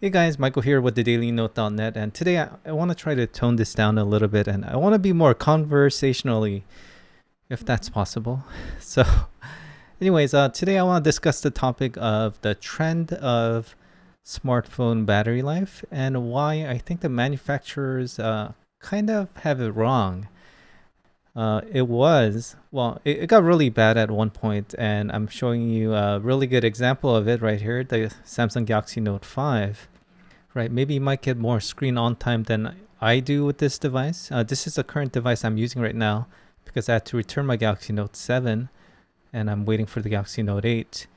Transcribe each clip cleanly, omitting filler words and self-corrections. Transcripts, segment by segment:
Hey guys, Michael here with the dailynote.net, and today I want to try to tone this down a little bit, and I want to be more conversationally, if that's possible. So, today I want to discuss the topic of the trend of smartphone battery life and why I think the manufacturers kind of have it wrong. It got really bad at one point, and I'm showing you a really good example of it right here, the Samsung Galaxy Note 5. Right, maybe you might get more screen on time than I do with this device. This is the current device I'm using right now because I had to return my Galaxy Note 7 and I'm waiting for the Galaxy Note 8.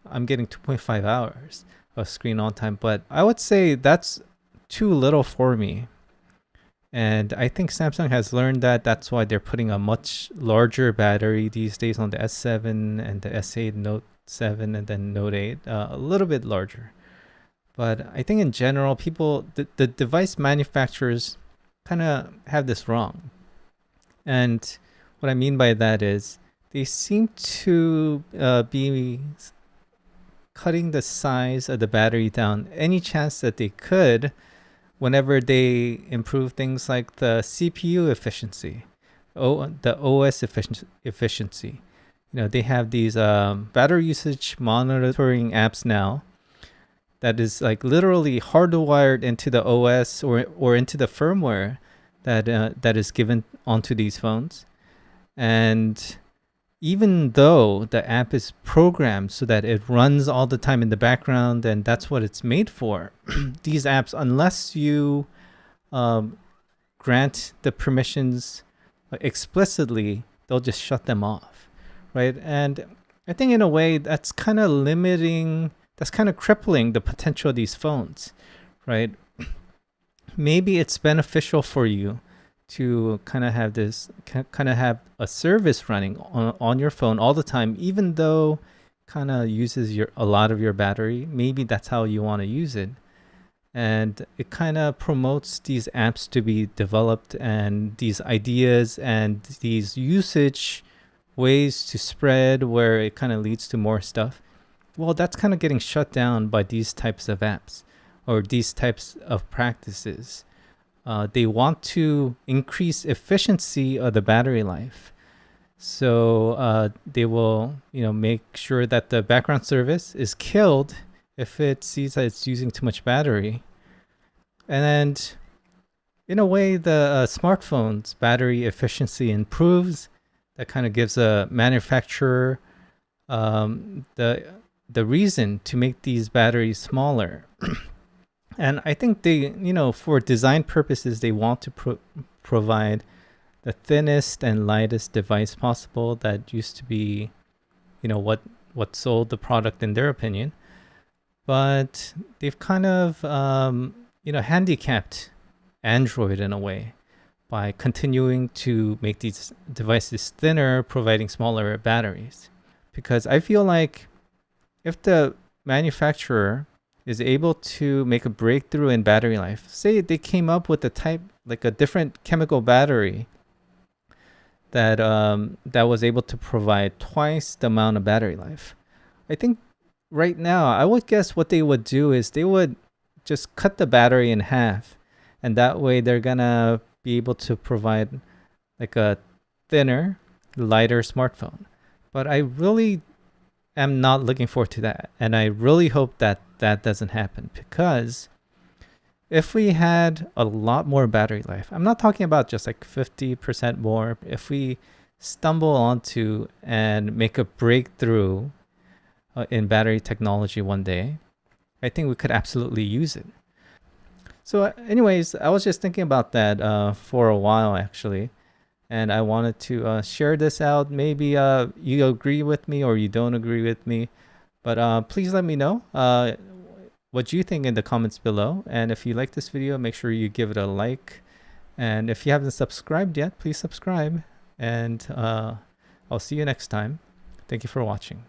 I'm getting 2.5 hours of screen on time, but I would say that's too little for me. And I think Samsung has learned that. That's why they're putting a much larger battery these days on the S7 and the S8, Note 7, and then Note 8, a little bit larger. But I think in general, the device manufacturers kind of have this wrong. And what I mean by that is they seem to be cutting the size of the battery down any chance that they could whenever they improve things like the CPU efficiency, the OS efficiency. They have these battery usage monitoring apps now that is like literally hardwired into the OS or into the firmware that is given onto these phones. And even though the app is programmed so that it runs all the time in the background and that's what it's made for, these apps, unless you grant the permissions explicitly, they'll just shut them off, right? And I think in a way that's kind of crippling the potential of these phones, right? Maybe it's beneficial for you to kind of have a service running on your phone all the time, even though kind of uses a lot of your battery. Maybe that's how you want to use it. And it kind of promotes these apps to be developed and these ideas and these usage ways to spread where it kind of leads to more stuff. Well, that's kind of getting shut down by these types of apps or these types of practices. They want to increase efficiency of the battery life. So they will, make sure that the background service is killed if it sees that it's using too much battery. And in a way, the smartphone's battery efficiency improves. That kind of gives a manufacturer the reason to make these batteries smaller. And I think they, for design purposes, they want to provide the thinnest and lightest device possible. That used to be, what sold the product in their opinion. But they've kind of, handicapped Android in a way by continuing to make these devices thinner, providing smaller batteries. Because I feel like if the manufacturer is able to make a breakthrough in battery life, say they came up with a different chemical battery that was able to provide twice the amount of battery life. I think right now, I would guess what they would do is they would just cut the battery in half, and that way they're gonna be able to provide like a thinner, lighter smartphone. But I really am not looking forward to that. And I really hope that that doesn't happen, because if we had a lot more battery life, I'm not talking about just like 50% more. If we stumble onto and make a breakthrough in battery technology one day, I think we could absolutely use it. So anyways, I was just thinking about that for a while actually. And I wanted to share this out. Maybe you agree with me or you don't agree with me. But please let me know what you think in the comments below. And if you like this video, make sure you give it a like. And if you haven't subscribed yet, please subscribe. And I'll see you next time. Thank you for watching.